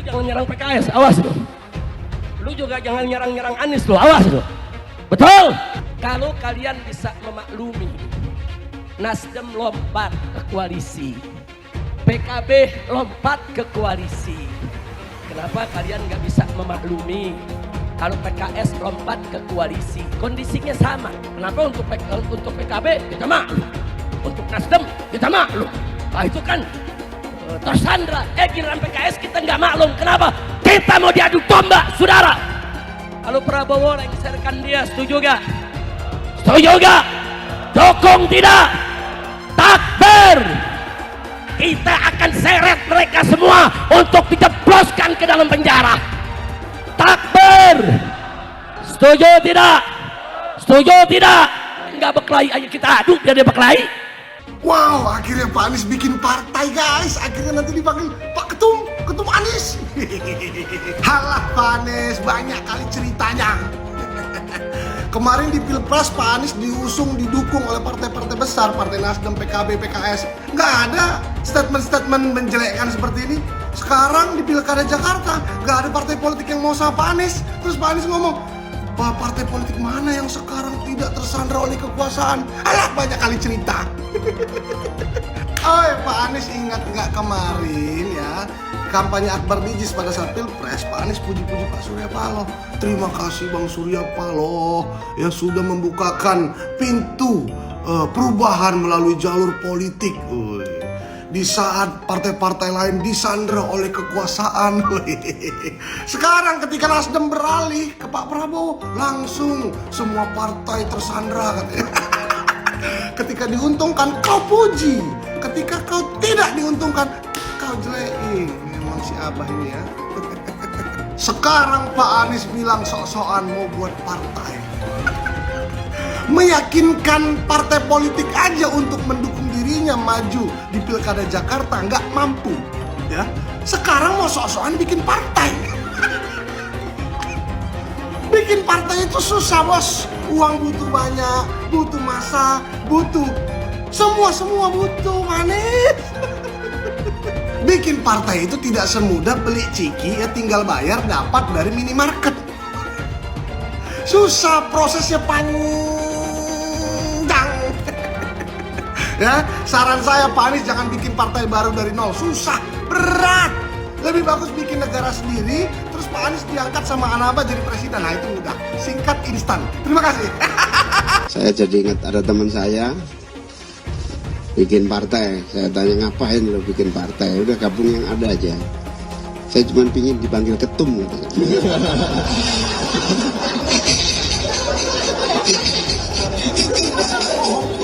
jangan nyerang PKS, awas lu. Lu juga jangan nyerang Anies lu, awas lu. Betul? Kalau kalian bisa memaklumi, Nasdem lompat ke koalisi, PKB lompat ke koalisi. Kenapa kalian nggak bisa memaklumi kalau PKS lompat ke koalisi? Kondisinya sama. Kenapa untuk PKB kita maklum, untuk Nasdem kita maklum? Nah itu kan tersandra. Giliran PKS kita nggak maklum. Kenapa? Kita mau diadu domba, saudara. Kalau Prabowo lengserkan dia, setuju gak? Setuju gak? Dukung tidak? Takbir! Kita akan seret mereka semua untuk dijebloskan ke dalam penjara. Takbir! Setuju tidak? Setuju tidak? Enggak berkelahi, ayo kita adu biar dia berkelahi. Wow, akhirnya Pak Anies bikin partai guys. Akhirnya nanti dipanggil Pak Ketum Anies. Halah Pak Anies, banyak kali ceritanya. Kemarin di Pilpres Pak Anies diusung, didukung oleh partai-partai besar, Partai Nasdem, PKB, PKS. Nggak ada statement-statement menjelekkan seperti ini. Sekarang di Pilkada Jakarta, nggak ada partai politik yang mau sama Pak Anies. Terus Pak Anies ngomong, "Pak, partai politik mana yang sekarang tidak tersandra oleh kekuasaan?" Alah, banyak kali cerita. Oh, Pak Anies ingat nggak kemarin ya, kampanye Akbar Bijis pada saat Pilpres, Pak Anies puji-puji Pak Surya Paloh. Terima kasih Bang Surya Paloh yang sudah membukakan pintu perubahan melalui jalur politik. Di saat partai-partai lain disandra oleh kekuasaan. Sekarang ketika Nasdem beralih ke Pak Prabowo, langsung semua partai tersandra katanya. Ketika diuntungkan kau puji, ketika kau tidak diuntungkan kau jelekin. Memang si Abah ini ya. Sekarang Pak Anies bilang sok-sokan mau buat partai, meyakinkan partai politik aja untuk mendukung dirinya maju di Pilkada Jakarta nggak mampu ya. Sekarang mau sok-sokan bikin partai. Bikin partai itu susah bos. Uang butuh banyak, butuh masa, butuh semua butuh manis. Bikin partai itu tidak semudah beli ciki ya, tinggal bayar dapat dari minimarket. Susah, prosesnya panjang. Ya, saran saya Pak Anies jangan bikin partai baru dari nol, susah, berat. Lebih bagus bikin negara sendiri, terus Pak Anies diangkat sama Anaba jadi presiden. Nah itu mudah, singkat, instan. Terima kasih. Saya jadi ingat ada teman saya bikin partai. Saya tanya ngapain lo bikin partai? Udah gabung yang ada aja. Saya cuma pingin dipanggil ketum.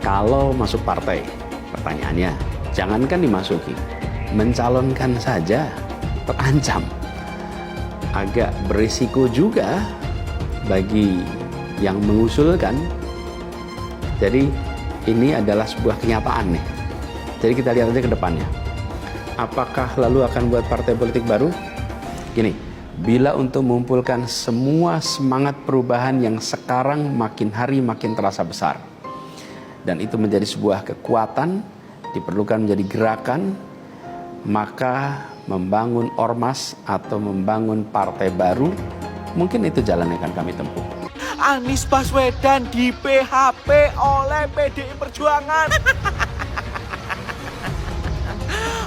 Kalau masuk partai, pertanyaannya, jangankan dimasuki, mencalonkan saja terancam. Agak berisiko juga bagi yang mengusulkan. Jadi ini adalah sebuah kenyataan nih. Jadi kita lihat aja ke depannya. Apakah lalu akan buat partai politik baru? Gini, bila untuk mengumpulkan semua semangat perubahan yang sekarang makin hari makin terasa besar, dan itu menjadi sebuah kekuatan, diperlukan menjadi gerakan, maka membangun ormas atau membangun partai baru, mungkin itu jalan yang akan kami tempuh. Anies Baswedan di PHP oleh PDI Perjuangan.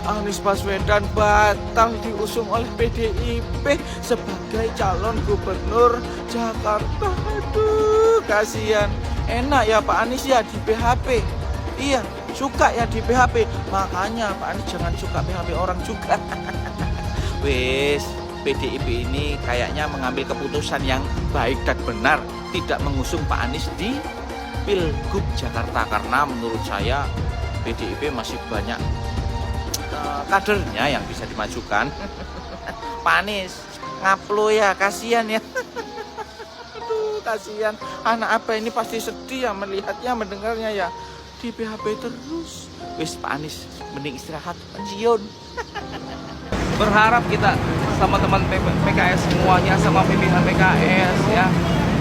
Anies Baswedan batal diusung oleh PDIP sebagai calon gubernur Jakarta. Aduh, kasihan. Enak ya Pak Anies ya di PHP. Iya, suka ya di PHP. Makanya Pak Anies jangan suka PHP orang juga. Wes, PDIP ini kayaknya mengambil keputusan yang baik dan benar, tidak mengusung Pak Anies di Pilgub Jakarta, karena menurut saya PDIP masih banyak kadernya yang bisa dimajukan. Pak Anies ngaplo ya, kasihan ya. Aduh, kasihan. Anak apa ini pasti sedih ya melihatnya, mendengarnya ya. Di PHP terus. Wis Pak Anies mending istirahat, pensiun. Berharap kita sama teman PKS semuanya, sama pimpinan PKS ya.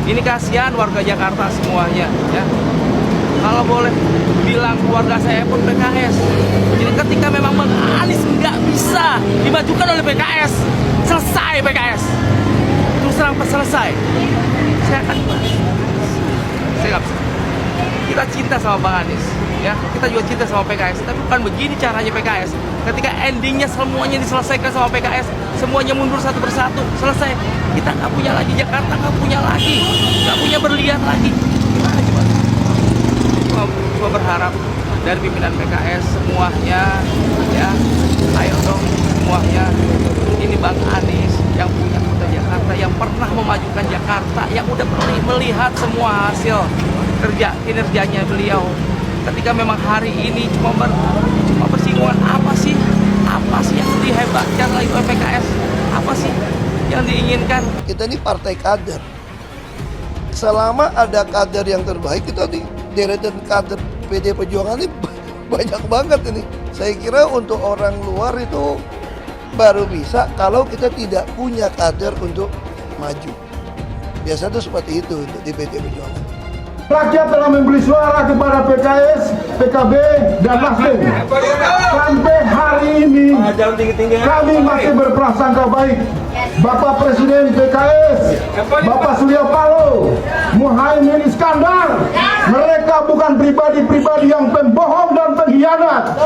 Ini kasihan warga Jakarta semuanya ya. Kalau boleh bilang, keluarga saya pun PKS. Jadi ketika memang Anies nggak bisa dimajukan oleh PKS, selesai. pakai PKS. Terus terang selesai. Saya akan saya nggak bisa. Kita cinta sama Bang Anies, ya. Kita juga cinta sama PKS. Tapi bukan begini caranya PKS. Ketika endingnya semuanya diselesaikan sama PKS, semuanya mundur satu persatu, selesai. Kita nggak punya lagi Jakarta, nggak punya lagi, nggak punya berlian lagi. Gimana coba? Cuma berharap dari pimpinan PKS semuanya, ya, ayo dong semuanya. Ini Bang Anies yang punya kota Jakarta, yang pernah memajukan Jakarta, yang udah melihat semua hasil kinerjanya beliau. Ketika memang hari ini cuma bersinggungan apa sih yang dihebatkan oleh PKS, apa sih yang diinginkan? Kita ini partai kader. Selama ada kader yang terbaik, kita di deretan kader PD Perjuangan ini banyak banget ini. Saya kira untuk orang luar itu baru bisa kalau kita tidak punya kader untuk maju. Biasa itu seperti itu untuk di PD Perjuangan. Rakyat telah memberi suara kepada PKS, PKB, dan Nasdem. Sampai hari ini kami masih berprasangka baik. Bapak Presiden PKS, Bapak Surya Paloh, Muhaimin Iskandar, mereka bukan pribadi-pribadi yang pembohong dan pengkhianat.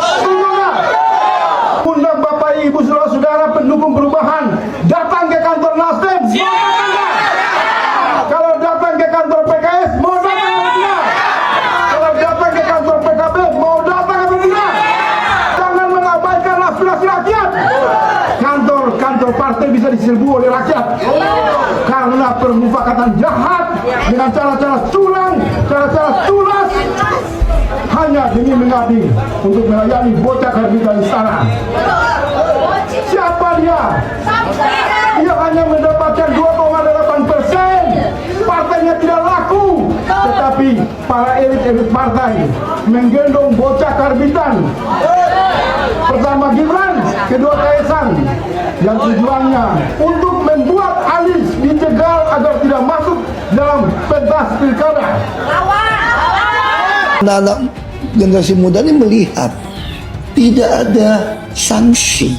Undang Bapak Ibu saudara pendukung perubahan datang ke kantor Nasdem. Kalau datang ke kantor PKS, mau datang atau tidak? Kalau datang ke kantor PKB, mau datang atau tidak? Jangan mengabaikan aspirasi rakyat. Kantor partai bisa diserbu oleh rakyat. Karena permufakatan jahat dengan cara-cara curang, cara-cara tulas, hanya demi mengabdi untuk melayani bocah karbitan istana. Siapa dia? Dia hanya mendapatkan 2,8%. Partainya tidak laku, tetapi para elit-elit partai menggendong bocah karbitan. Pertama Gibran, kedua Kaisang, yang tujuannya untuk membuat Anies dicegal agar tidak masuk dalam pentas pilkada. Anak-anak generasi muda ini melihat tidak ada sanksi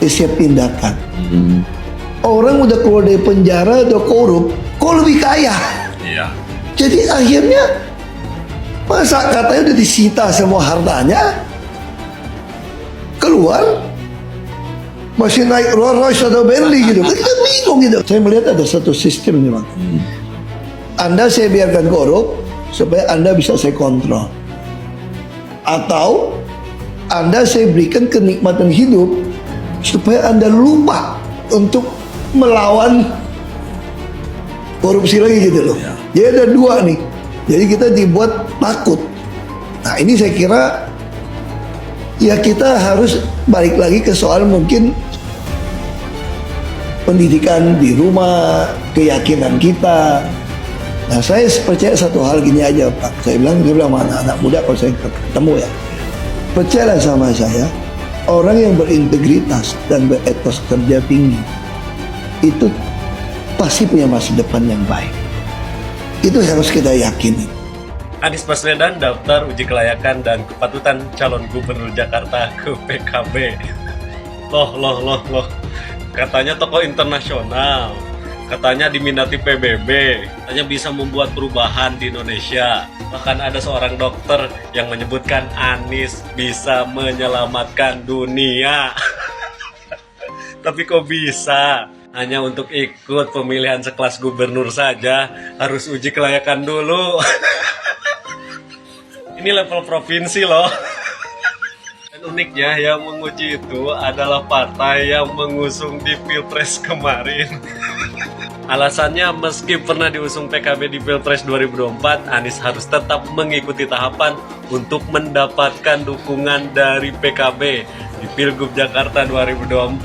setiap tindakan. Orang udah keluar dari penjara atau korup, kok lebih kaya? Iya. Jadi akhirnya masa katanya udah disita semua hartanya, keluar masih naik Rolls Royce atau Bentley gitu. Kita bingung gitu. Saya melihat ada satu sistem nih, Bang. Anda saya biarkan korup supaya Anda bisa saya kontrol. Atau Anda saya berikan kenikmatan hidup supaya Anda lupa untuk melawan korupsi lagi gitu loh. Jadi ada dua nih. Jadi kita dibuat takut. Nah ini saya kira ya kita harus balik lagi ke soal mungkin pendidikan di rumah, keyakinan kita. Nah saya percaya satu hal gini aja Pak. Saya bilang sama anak-anak muda kalau saya ketemu ya. Percayalah sama saya, orang yang berintegritas dan beretos kerja tinggi itu pasti punya masa depan yang baik. Itu harus kita yakini. Anies Baswedan daftar uji kelayakan dan kepatutan calon gubernur Jakarta ke PKB. Loh. Katanya tokoh internasional. Katanya diminati PBB. Katanya bisa membuat perubahan di Indonesia. Bahkan ada seorang dokter yang menyebutkan Anies bisa menyelamatkan dunia. Tapi kok bisa? Hanya untuk ikut pemilihan sekelas gubernur saja harus uji kelayakan dulu. Ini level provinsi loh. Dan uniknya yang menguji itu adalah partai yang mengusung di Pilpres kemarin. Alasannya meski pernah diusung PKB di Pilpres 2024, Anies harus tetap mengikuti tahapan untuk mendapatkan dukungan dari PKB di Pilgub Jakarta 2024.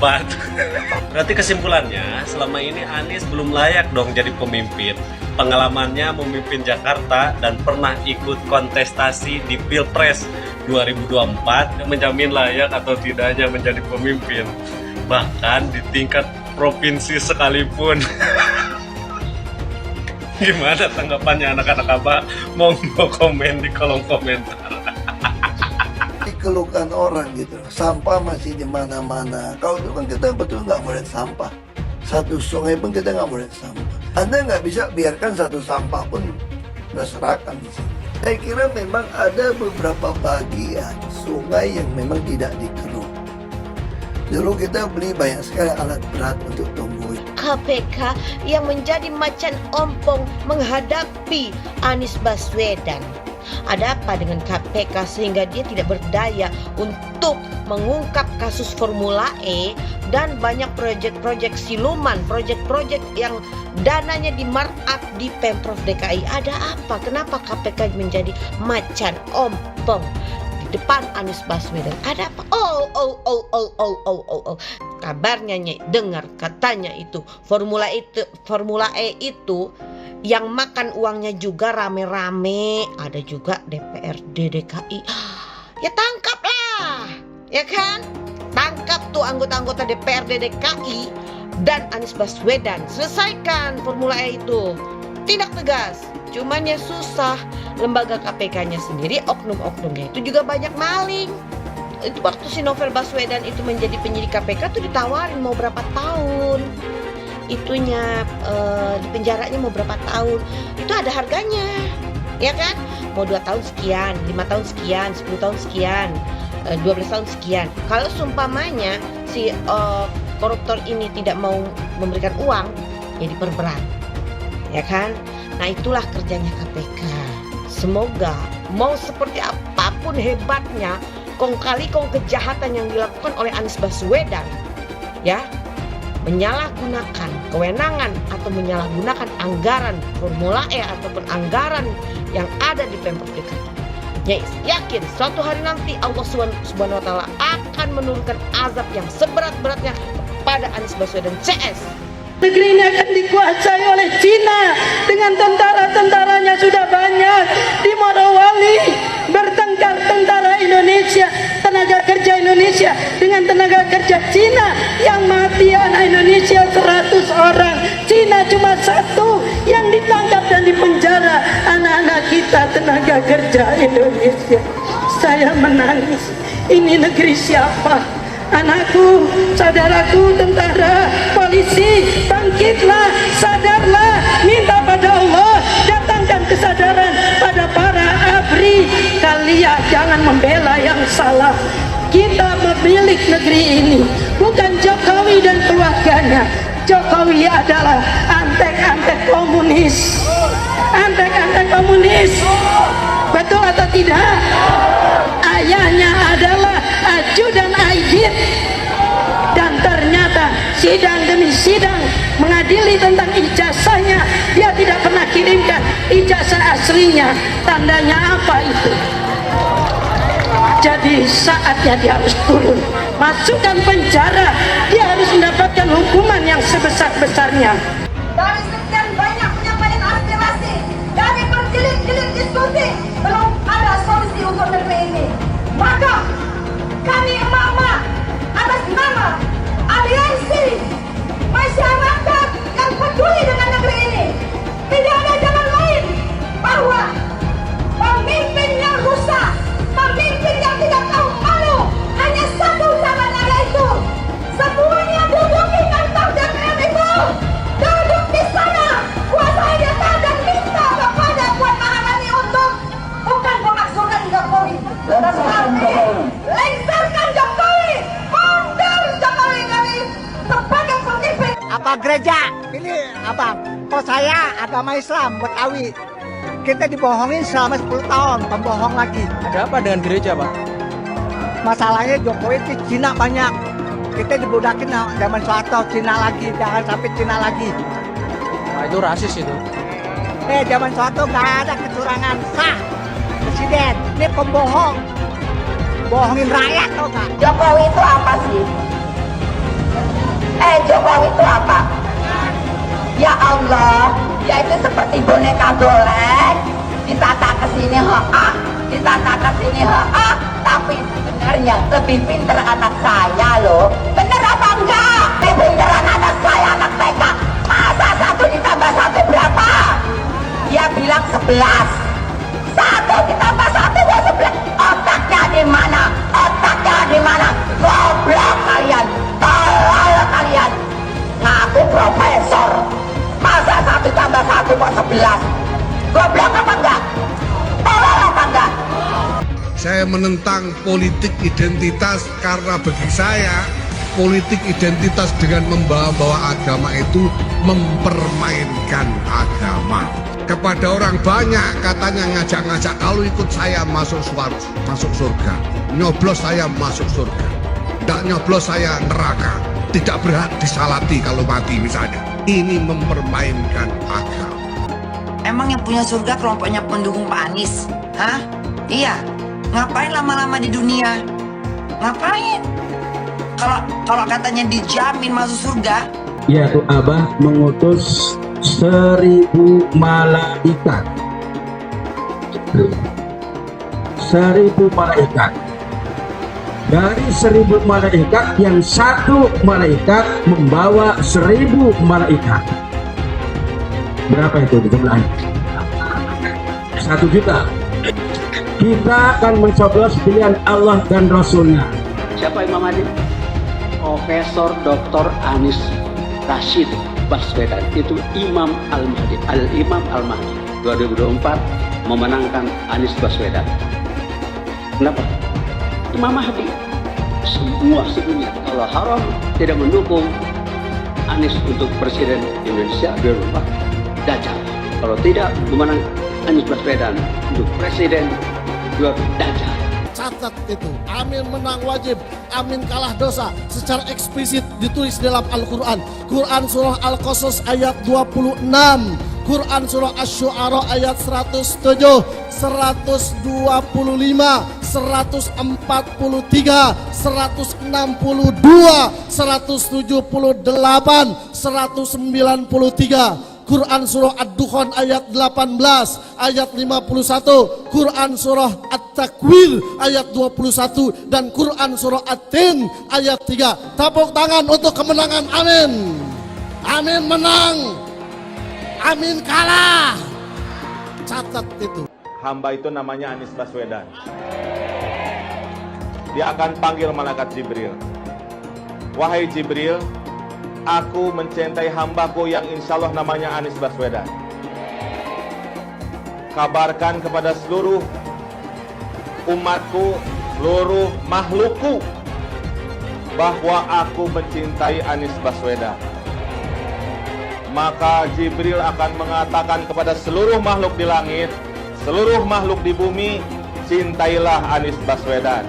Berarti kesimpulannya, selama ini Anies belum layak dong jadi pemimpin. Pengalamannya memimpin Jakarta dan pernah ikut kontestasi di Pilpres 2024 menjamin layak atau tidaknya menjadi pemimpin. Bahkan di tingkat provinsi sekalipun. Gimana tanggapannya anak-anak Abah? Monggo komen di kolom komentar. Dikeluhkan orang gitu, sampah masih di mana-mana. Kalau itu kan kita betul nggak boleh sampah. Satu sungai pun kita nggak boleh sampah. Anda nggak bisa biarkan satu sampah pun berserakan di sini. Saya kira memang ada beberapa bagian sungai yang memang tidak dikeruk. Dulu kita beli banyak sekali alat berat untuk tumbuh. KPK yang menjadi macan ompong menghadapi Anies Baswedan. Ada apa dengan KPK sehingga dia tidak berdaya untuk mengungkap kasus Formula E dan banyak proyek-proyek siluman, proyek-proyek yang dananya di markup di Pemprov DKI. Ada apa? Kenapa KPK menjadi macan ompong di depan Anies Baswedan? Ada apa? Kabarnya dengar katanya itu Formula E itu yang makan uangnya juga rame-rame, ada juga DPRD DKI. Ya tangkaplah, ya kan? Tangkap tuh anggota-anggota DPRD DKI dan Anies Baswedan. Selesaikan Formula E itu. Tindak tegas. Cuman ya susah. Lembaga KPK-nya sendiri, oknum-oknumnya itu juga banyak maling. Itu waktu si Novel Baswedan itu menjadi penyidik KPK tuh ditawarin mau berapa tahun. Itunya di penjaranya mau berapa tahun, itu ada harganya, ya kan? Mau 2 tahun sekian, 5 tahun sekian, 10 tahun sekian, 12 tahun sekian. Kalau seumpamanya si koruptor ini tidak mau memberikan uang, ya diperberat, ya kan? Nah itulah kerjanya KPK. Semoga mau seperti apapun hebatnya, kong kali kong kejahatan yang dilakukan oleh Anies Baswedan, ya, menyalahgunakan kewenangan atau menyalahgunakan anggaran Formula E ataupun anggaran yang ada di Pemprov DKI. Ya, yakin suatu hari nanti Allah Subhanahu wa taala akan menurunkan azab yang seberat-beratnya kepada Anies Baswedan CS. Negeri ini akan dikuasai oleh Cina dengan tentara-tentaranya sudah banyak. Di Morowali bertengkar tentara Indonesia, tenaga kerja Indonesia dengan tenaga kerja Cina, yang mati anak Indonesia 100 orang. Cina cuma 1 yang ditangkap dan dipenjara anak-anak kita tenaga kerja Indonesia. Saya menangis. Ini negeri siapa? Anakku, saudaraku, tentara, polisi, bangkitlah, sadarlah, minta pada Allah, datangkan kesadaran pada para ABRI. Kalian jangan membela yang salah. Kita pemilik negeri ini, bukan Jokowi dan keluarganya. Jokowi adalah antek-antek komunis. Antek-antek komunis. Betul atau tidak? Ayahnya adalah ajudan Aidit, dan ternyata sidang demi sidang mengadili tentang ijazahnya, dia tidak pernah kirimkan ijazah aslinya. Tandanya apa itu? Jadi saatnya dia harus turun, masukkan penjara, dia harus mendapatkan hukuman yang sebesar-besarnya. Dari sekian banyak penyampaian aspirasi, dari berjilid-jilid diskusi, belum ada solusi untuk negeri ini. Maka kami emak-emak atas nama aliansi masyarakat yang peduli dengan negeri ini, tidak ada jalan lain bahwa pemimpin yang rusak, pemimpin yang tidak tahu malu, hanya satu caranya, yaitu semuanya duduk di kantor DPR itu, duduk di sana, kuasai data dan minta kepada Puan Maharani untuk bukan memakzulkan Jokowi, tetapi lengserkan Jokowi, mundur Jokowi dari sebagai pemimpin. Apa gereja? Ini apa? Kok saya agama Islam Betawi. Kita dibohongin selama 10 tahun, pembohong lagi. Ada apa dengan gereja, Pak? Masalahnya Jokowi itu Cina banyak. Kita dibudakin zaman Soeharto, Cina lagi, jangan sampai Cina lagi. Nah, itu rasis itu. Zaman Soeharto nggak ada kecurangan sah. Presiden, ini pembohong. Bohongin rakyat tau nggak? Jokowi itu apa sih? Jokowi itu apa? Ya Allah, dia itu seperti boneka golek, ditata ke sini ditata ke sini tapi sebenarnya lebih pinter anak saya loh. Bener apa enggak? Lebih pinteran anak saya, anak TK. Masa 1 ditambah 1 berapa? Dia bilang 11. 1 ditambah 1 ya 11. Otaknya di mana? Otaknya di mana? Goblok kalian, tolol kalian. Ngaku Aku profesor. Masa 1 tambah 1 kok 11? Goblok apa enggak? Tolol apa enggak? Saya menentang politik identitas karena bagi saya politik identitas dengan membawa-bawa agama itu mempermainkan agama. Kepada orang banyak katanya ngajak-ngajak, kalau ikut saya masuk surga, nyoblos saya masuk surga, tidak nyoblos saya neraka, tidak berhak disalati kalau mati misalnya. Ini mempermainkan agama. Emang yang punya surga kelompoknya pendukung Pak Anies? Hah? Iya. Ngapain lama-lama di dunia? Ngapain? Kalau katanya dijamin masuk surga? Yaitu Abah mengutus 1000 malaikat. 1000 malaikat. Dari 1000 malaikat yang satu malaikat membawa 1000 malaikat. Berapa itu jumlahnya? 1 juta. Kita akan mencoblos pilihan Allah dan Rasulnya. Siapa Imam Mahdi? Profesor Dr. Anies Rashid Baswedan, itu Imam Al-Mahdi, Al-Imam Al-Mahdi 2024 memenangkan Anies Baswedan. Kenapa? Imam Mahdi. Semua sedunia kalau haram tidak mendukung Anies untuk Presiden Indonesia 2024, Dajjal. Kalau tidak memenang Anies Baswedan untuk Presiden 2024, Dajjal. Catat itu, amin menang wajib, amin kalah dosa. Secara eksplisit ditulis dalam Al-Quran. Quran surah Al-Qasas ayat 26, Quran surah Asy-Syu'ara ayat 107, 125, 143, 162, 178, 193. Quran surah Ad-Dukhan ayat 18, ayat 51, Quran surah At-Takwir ayat 21, dan Quran surah At-Tin ayat 3. Tepuk tangan untuk kemenangan amin. Amin menang, amin kalah. Catat itu. Hamba itu namanya Anies Baswedan. Dia akan panggil malaikat Jibril. Wahai Jibril, aku mencintai hambaku yang insya Allah namanya Anies Baswedan. Kabarkan kepada seluruh umatku, seluruh makhlukku, bahwa aku mencintai Anies Baswedan. Maka Jibril akan mengatakan kepada seluruh makhluk di langit, seluruh makhluk di bumi, cintailah Anies Baswedan.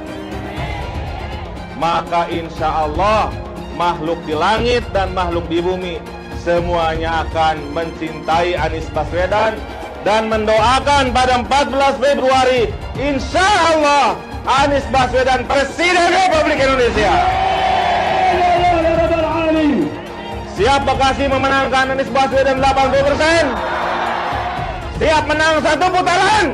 Maka insya Allah makhluk di langit dan makhluk di bumi semuanya akan mencintai Anies Baswedan dan mendoakan pada 14 Februari insya Allah Anies Baswedan Presiden Republik Indonesia. Siap Bekasi memenangkan Anies Baswedan 80%? Siap menang 1 putaran?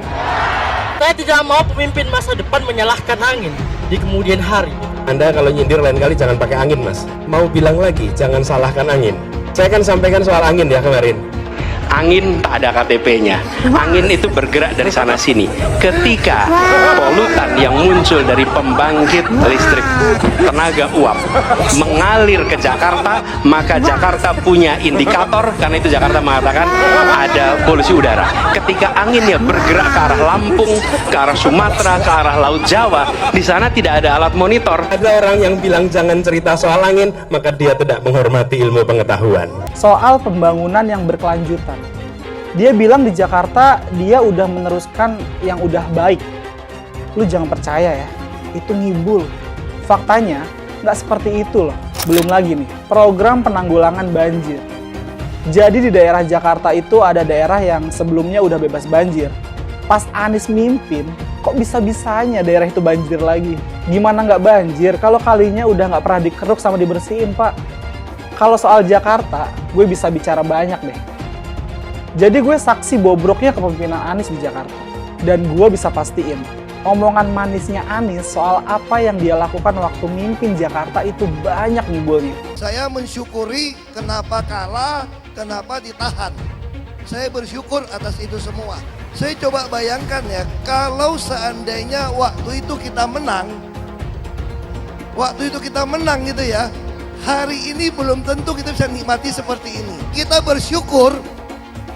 Saya tidak mau pemimpin masa depan menyalahkan angin di kemudian hari. Anda kalau nyindir lain kali jangan pakai angin, Mas. Mau bilang lagi, jangan salahkan angin. Saya kan sampaikan soal angin ya kemarin. Angin tak ada KTP-nya. Angin itu bergerak dari sana sini. Ketika polutan yang muncul dari pembangkit listrik tenaga uap mengalir ke Jakarta, maka Jakarta punya indikator, karena itu Jakarta mengatakan ada polusi udara. Ketika anginnya bergerak ke arah Lampung, ke arah Sumatera, ke arah Laut Jawa, di sana tidak ada alat monitor. Ada orang yang bilang jangan cerita soal angin, maka dia tidak menghormati ilmu pengetahuan. Soal pembangunan yang berkelanjutan. Dia bilang di Jakarta dia udah meneruskan yang udah baik. Lu jangan percaya ya, itu ngibul. Faktanya nggak seperti itu loh. Belum lagi nih, program penanggulangan banjir. Jadi di daerah Jakarta itu ada daerah yang sebelumnya udah bebas banjir. Pas Anies mimpin, kok bisa-bisanya daerah itu banjir lagi? Gimana nggak banjir kalau kalinya udah nggak pernah dikeruk sama dibersihin, Pak? Kalau soal Jakarta, gue bisa bicara banyak deh. Jadi gue saksi bobroknya kepemimpinan Anies di Jakarta. Dan gue bisa pastiin, omongan manisnya Anies soal apa yang dia lakukan waktu mimpin Jakarta itu banyak nimbulnya. Saya mensyukuri kenapa kalah, kenapa ditahan. Saya bersyukur atas itu semua. Saya coba bayangkan ya, kalau seandainya waktu itu kita menang gitu ya, Hari ini belum tentu kita bisa nikmati seperti ini. Kita bersyukur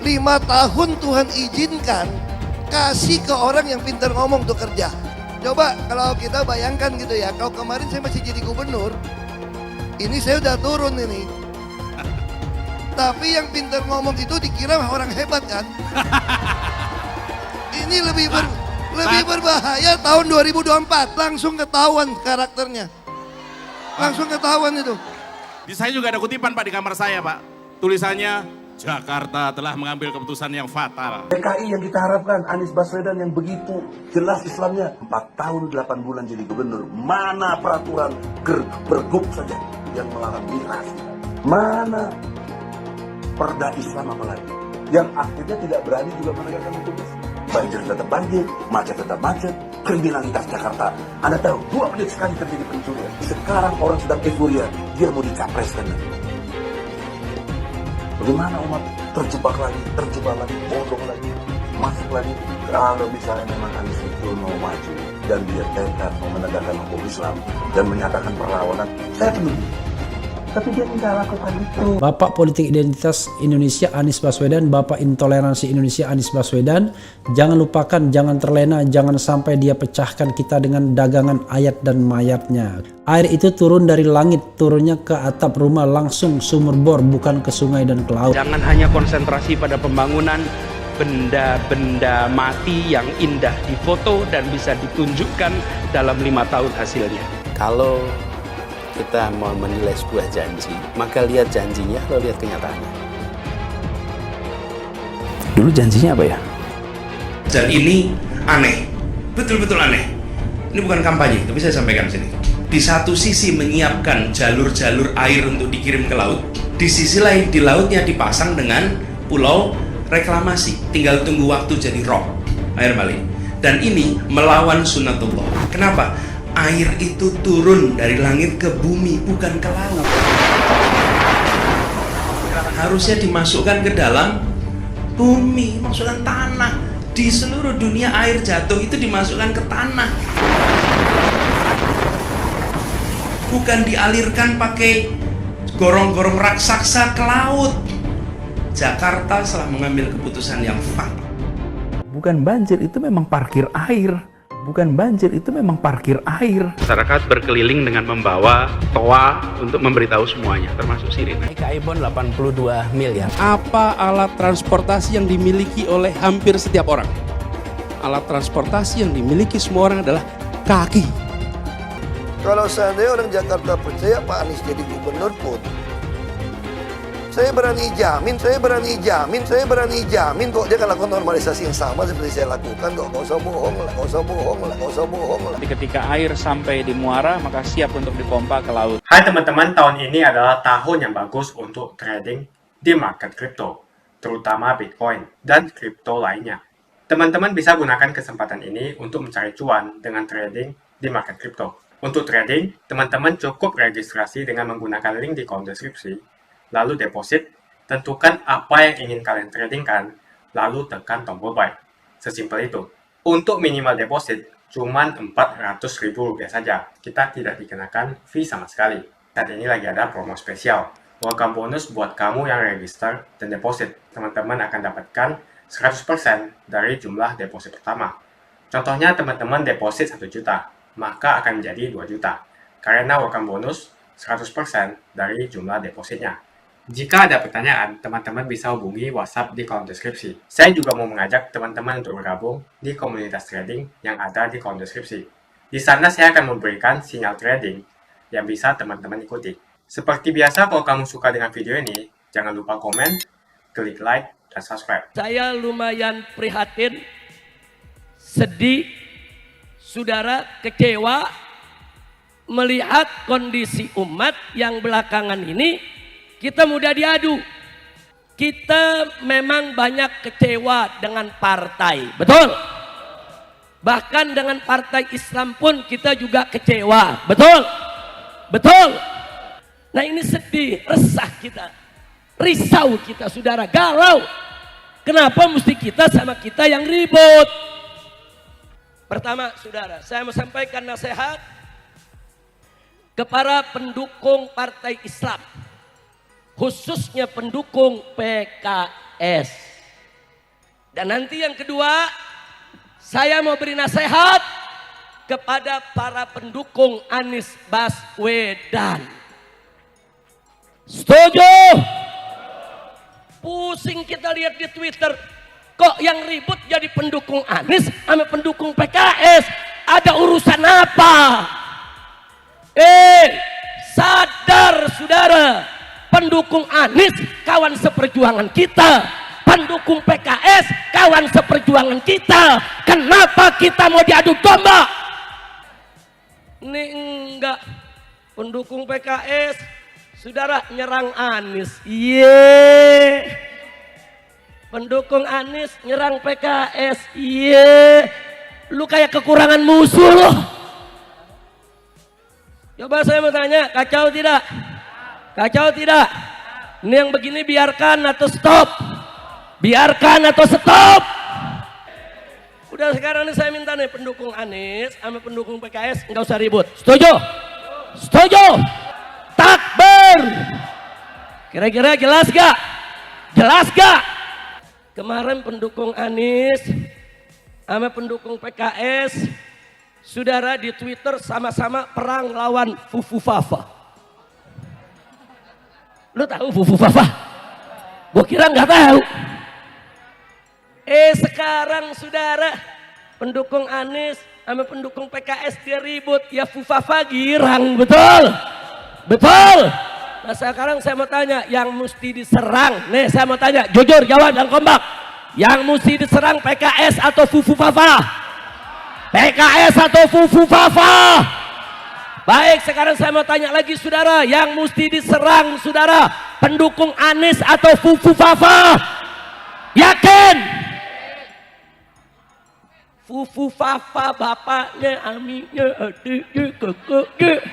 5 tahun Tuhan izinkan kasih ke orang yang pintar ngomong untuk kerja. Coba kalau kita bayangkan gitu ya, kalau kemarin saya masih jadi gubernur, ini saya udah turun ini. Tapi yang pintar ngomong itu dikira orang hebat kan? Ini lebih berbahaya tahun 2024, langsung ketahuan karakternya. Langsung ketahuan itu. Di saya juga ada kutipan Pak di kamar saya Pak. Tulisannya, Jakarta telah mengambil keputusan yang fatal. PKI yang kita harapkan, Anies Baswedan yang begitu jelas Islamnya. 4 tahun 8 bulan jadi gubernur. Mana peraturan pergub saja yang melarang miras? Mana perda Islam apalagi? Yang akhirnya tidak berani juga menegakkan hukum Islam. Banjir tetap banjir, macet tetap macet, kriminalitas Jakarta. Anda tahu, 2 menit sekali terjadi pencurian. Sekarang orang sedang euforia, dia mau dicapreskan. Bagaimana umat terjebak lagi, bodoh lagi, masuk lagi. Kalau misalnya memang Anies itu mau maju dan dia tekad mau menegakkan hukum Islam dan menyatakan perlawanan, saya penuh. Tapi dia tidak lakukan itu. Bapak Politik Identitas Indonesia Anies Baswedan, Bapak Intoleransi Indonesia Anies Baswedan, jangan lupakan, jangan terlena, jangan sampai dia pecahkan kita dengan dagangan ayat dan mayatnya. Air itu turun dari langit, turunnya ke atap rumah langsung sumur bor, bukan ke sungai dan ke laut. Jangan hanya konsentrasi pada pembangunan benda-benda mati yang indah difoto dan bisa ditunjukkan dalam 5 tahun hasilnya. Kalau kita mau menilai sebuah janji, maka lihat janjinya, lalu lihat kenyataannya. Dulu janjinya apa ya? Dan ini aneh, betul-betul aneh. Ini bukan kampanye, tapi saya sampaikan sini. Di satu sisi menyiapkan jalur-jalur air untuk dikirim ke laut, di sisi lain di lautnya dipasang dengan pulau reklamasi. Tinggal tunggu waktu jadi rock, air balik. Dan ini melawan sunatullah. Kenapa? Air itu turun dari langit ke bumi, bukan ke laut. Harusnya dimasukkan ke dalam bumi, masukkan tanah. Di seluruh dunia air jatuh itu dimasukkan ke tanah. Bukan dialirkan pakai gorong-gorong raksasa ke laut. Jakarta telah mengambil keputusan yang fatal. Bukan banjir, itu memang parkir air. Bukan banjir, itu memang parkir air. Masyarakat berkeliling dengan membawa toa untuk memberitahu semuanya, termasuk sirine. Ibon 82 miliar. Apa alat transportasi yang dimiliki oleh hampir setiap orang? Alat transportasi yang dimiliki semua orang adalah kaki. Kalau seandainya orang Jakarta percaya Pak Anies jadi gubernur pun, saya berani jamin kok dia akan lakukan normalisasi yang sama seperti saya lakukan kok. Gak usah bohong lah. Ketika air sampai di muara, maka siap untuk dipompa ke laut. Hai teman-teman, tahun ini adalah tahun yang bagus untuk trading di market kripto, terutama Bitcoin dan kripto lainnya. Teman-teman bisa gunakan kesempatan ini untuk mencari cuan dengan trading di market kripto. Untuk trading, teman-teman cukup registrasi dengan menggunakan link di kolom deskripsi. Lalu deposit, tentukan apa yang ingin kalian tradingkan, lalu tekan tombol buy. Sesimpel itu. Untuk minimal deposit, cuman Rp400.000 saja. Kita tidak dikenakan fee sama sekali. Saat ini lagi ada promo spesial. Welcome bonus buat kamu yang register dan deposit. Teman-teman akan dapatkan 100% dari jumlah deposit pertama. Contohnya teman-teman deposit 1 juta, maka akan menjadi 2 juta. Karena welcome bonus 100% dari jumlah depositnya. Jika ada pertanyaan, teman-teman bisa hubungi WhatsApp di kolom deskripsi. Saya juga mau mengajak teman-teman untuk bergabung di komunitas trading yang ada di kolom deskripsi. Di sana saya akan memberikan sinyal trading yang bisa teman-teman ikuti. Seperti biasa, kalau kamu suka dengan video ini, jangan lupa komen, klik like, dan subscribe. Saya lumayan prihatin, sedih, saudara, kecewa melihat kondisi umat yang belakangan ini. Kita mudah diadu. Kita memang banyak kecewa dengan partai. Betul? Bahkan dengan partai Islam pun kita juga kecewa. Betul? Betul? Nah ini sedih, resah kita. Risau kita saudara, galau. Kenapa mesti kita sama kita yang ribut? Pertama saudara, saya mau sampaikan nasihat. kepada pendukung partai Islam, khususnya pendukung PKS. Dan nanti yang kedua, saya mau beri nasihat kepada para pendukung Anies Baswedan. Setuju? Pusing kita lihat di Twitter, kok yang ribut jadi pendukung Anies sama pendukung PKS. Ada urusan apa? Sadar saudara, pendukung Anies kawan seperjuangan kita, pendukung PKS kawan seperjuangan kita. Kenapa kita mau diadu domba? Ini enggak, pendukung PKS saudara nyerang Anies. Pendukung Anies nyerang PKS. Lu kayak kekurangan musuh loh. Coba saya mau tanya, kacau tidak? Kacau tidak? Ini yang begini biarkan atau stop? Biarkan atau stop? Udah sekarang ini saya minta nih pendukung Anies sama pendukung PKS nggak usah ribut. Setuju? Setuju? Takbir. Kira-kira jelas gak? Jelas gak? Kemarin pendukung Anies sama pendukung PKS, saudara di Twitter sama-sama perang lawan Fufu Fafa. Lu tahu Fufu Fafa? Gua kira nggak tahu. Sekarang saudara pendukung Anies sama pendukung PKS dia ribut, ya Fufu Fafa girang, betul? Betul? Nah sekarang saya mau tanya, yang mesti diserang, nih saya mau tanya, jujur jawab yang kompak. Yang mesti diserang PKS atau Fufu Fafa? PKS atau Fufu Fafa? Baik, sekarang saya mau tanya lagi saudara, yang mesti diserang saudara, pendukung Anies atau Fufu Fafa? Yakin? Fufu Fafa bapaknya, aminnya, adiknya, kakaknya.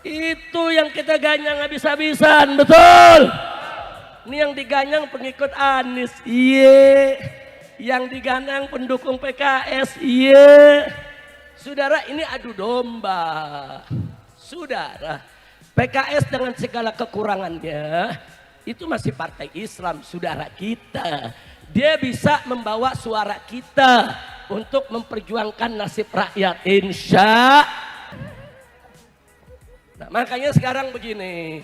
Itu yang kita ganyang habis-habisan, betul? Ini yang diganyang pengikut Anies, yang diganyang pendukung PKS, Saudara, ini adu domba. Saudara, PKS dengan segala kekurangannya itu masih partai Islam, saudara kita. Dia bisa membawa suara kita untuk memperjuangkan nasib rakyat, insya. Nah, makanya sekarang begini.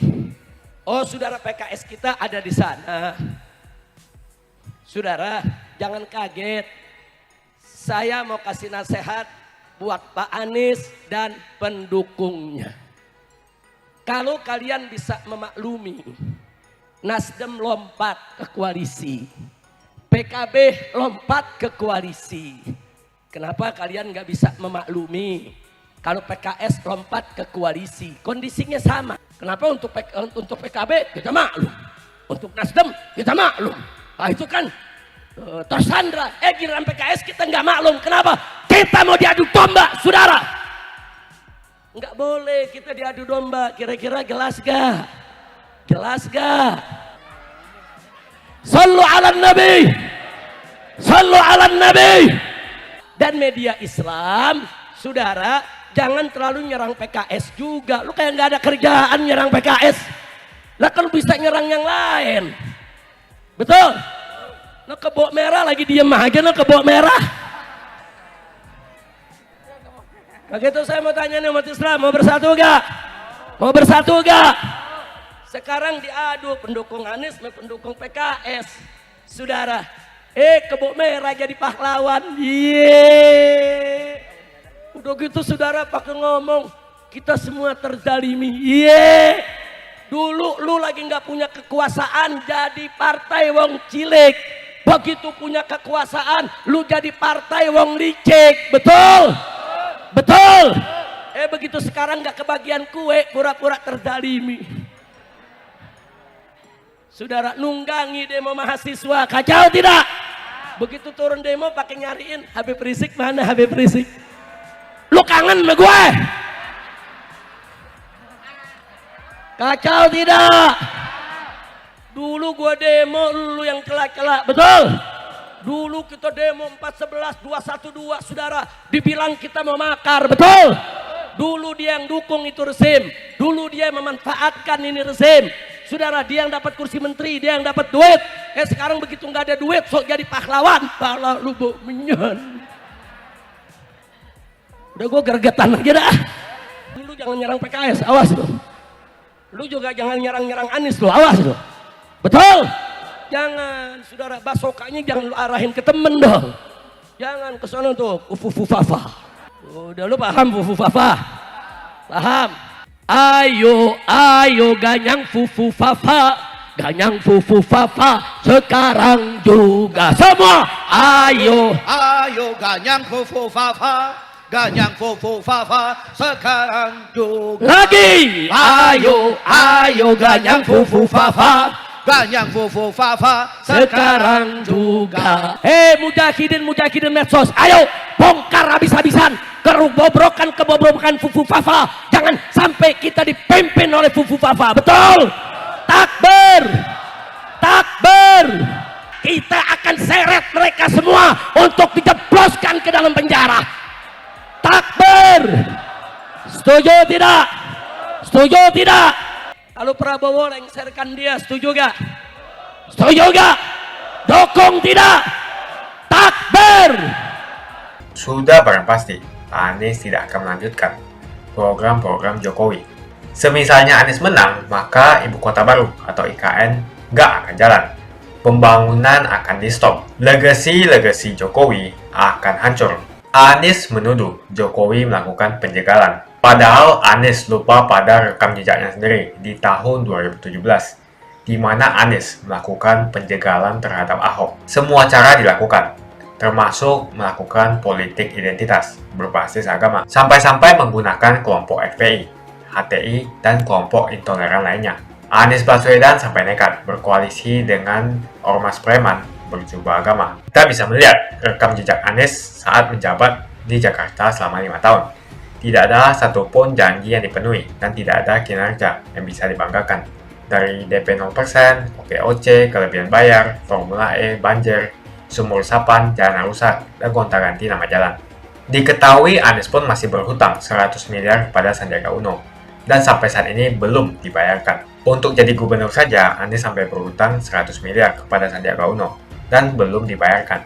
Oh, saudara PKS kita ada di sana. Saudara, jangan kaget. Saya mau kasih nasihat buat Pak Anies dan pendukungnya. Kalau kalian bisa memaklumi, Nasdem lompat ke koalisi, PKB lompat ke koalisi. Kenapa kalian nggak bisa memaklumi kalau PKS lompat ke koalisi? Kondisinya sama. Kenapa untuk PKB kita maklum, untuk Nasdem kita maklum. Nah itu kan tersandra. Giliran PKS kita nggak maklum. Kenapa? Kita mau diadu domba, saudara. Nggak boleh kita diadu domba. Kira-kira jelas gak? Jelas gak? Sallu ala Nabi, sallu ala Nabi. Dan media Islam, saudara, jangan terlalu nyerang PKS juga. Lu kayak nggak ada kerjaan nyerang PKS. Lah kan bisa nyerang yang lain. Betul? Nah kebok merah lagi diem aja, nah kebok merah. Begitu saya mau tanya nih umat Islam, mau bersatu gak? Mau bersatu gak? Sekarang diadu pendukung Anies sama pendukung PKS. Saudara, kebok merah jadi pahlawan. Udah gitu saudara pakai ngomong, kita semua terzalimi. Dulu lu lagi nggak punya kekuasaan jadi partai wong cilik. Begitu punya kekuasaan lu jadi partai wong licik. Betul? Betul? Begitu sekarang nggak kebagian kue, pura-pura terzalimi. Saudara nunggangi demo mahasiswa, kacau tidak? Begitu turun demo pakai nyariin Habib Rizik, mana Habib Rizik? Lu kangen sama gue? Kacau tidak? Dulu gue demo, lu yang celak-celak, betul? Dulu kita demo 411, 212, saudara, dibilang kita mau makar, betul? Dulu dia yang dukung itu rezim. Dulu dia memanfaatkan ini rezim. Saudara, dia yang dapat kursi menteri, dia yang dapat duit. Sekarang begitu nggak ada duit, sok jadi pahlawan. Pala lu menyan. Udah gue gergetan lagi dah. Lu jangan nyerang PKS, awas lu. Lu juga jangan nyerang Anies lu, awas lu. Betul? Jangan, saudara, basokanya jangan lu arahin ke temen dong. Jangan ke sana tuh, ufufufafa. Udah lu paham fufufafa? Paham? Ayo ganyang fufufafa. Ganyang fufufafa sekarang juga semua. Ayo ganyang fufufafa. Ganyang fufufafa sekarang juga. Lagi. Ayo ganyang fufufafa. Ganyang fufufafa sekarang juga. Mujahidin medsos, ayo bongkar habis-habisan kebobrokan fufufafa. Jangan sampai kita dipimpin oleh fufufafa. Betul? Takbir. Kita akan seret mereka semua untuk dijebloskan ke dalam penjara. Takbir. Setuju tidak? Setuju tidak? Kalau Prabowo lengserkan dia, setuju gak? Setuju gak? Dukung tidak? Takbir. Sudah barang pasti, Anies tidak akan melanjutkan program-program Jokowi. Semisalnya Anies menang, maka Ibu Kota Baru atau IKN nggak akan jalan. Pembangunan akan di-stop. Legasi Jokowi akan hancur. Anies menuduh Jokowi melakukan penjagalan. Padahal Anies lupa pada rekam jejaknya sendiri di tahun 2017, di mana Anies melakukan penjagalan terhadap Ahok. Semua cara dilakukan, termasuk melakukan politik identitas berbasis agama, sampai-sampai menggunakan kelompok FPI, HTI, dan kelompok intoleran lainnya. Anies Baswedan sampai nekat berkoalisi dengan ormas preman berjubah agama. Kita bisa melihat rekam jejak Anies saat menjabat di Jakarta selama 5 tahun. Tidak ada satupun janji yang dipenuhi dan tidak ada kinerja yang bisa dibanggakan. Dari DP 0%, OPOC, kelebihan bayar, Formula E, banjir, sumur resapan, jalan rusak, dan gonta-ganti nama jalan. Diketahui Anies pun masih berhutang 100 miliar kepada Sandiaga Uno dan sampai saat ini belum dibayarkan. Untuk jadi gubernur saja, Anies sampai berhutang 100 miliar kepada Sandiaga Uno dan belum dibayarkan.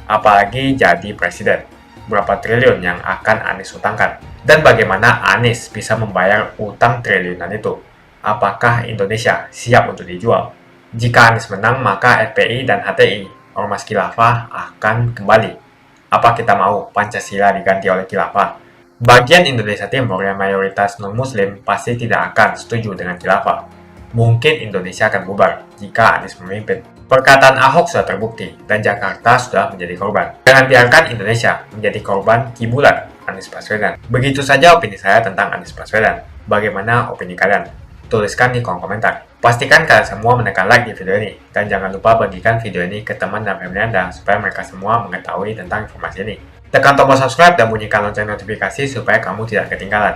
Apalagi jadi presiden, berapa triliun yang akan Anies utangkan? Dan bagaimana Anies bisa membayar utang triliunan itu? Apakah Indonesia siap untuk dijual? Jika Anies menang, maka FPI dan HTI, ormas khilafah, akan kembali. Apa kita mau Pancasila diganti oleh khilafah? Bagian Indonesia Timur yang mayoritas non-muslim pasti tidak akan setuju dengan khilafah. Mungkin Indonesia akan bubar jika Anies memimpin. Perkataan Ahok sudah terbukti dan Jakarta sudah menjadi korban. Jangan biarkan Indonesia menjadi korban kibulan Anies Baswedan. Begitu saja opini saya tentang Anies Baswedan. Bagaimana opini kalian? Tuliskan di kolom komentar. Pastikan kalian semua menekan like di video ini. Dan jangan lupa bagikan video ini ke teman dan family Anda supaya mereka semua mengetahui tentang informasi ini. Tekan tombol subscribe dan bunyikan lonceng notifikasi supaya kamu tidak ketinggalan.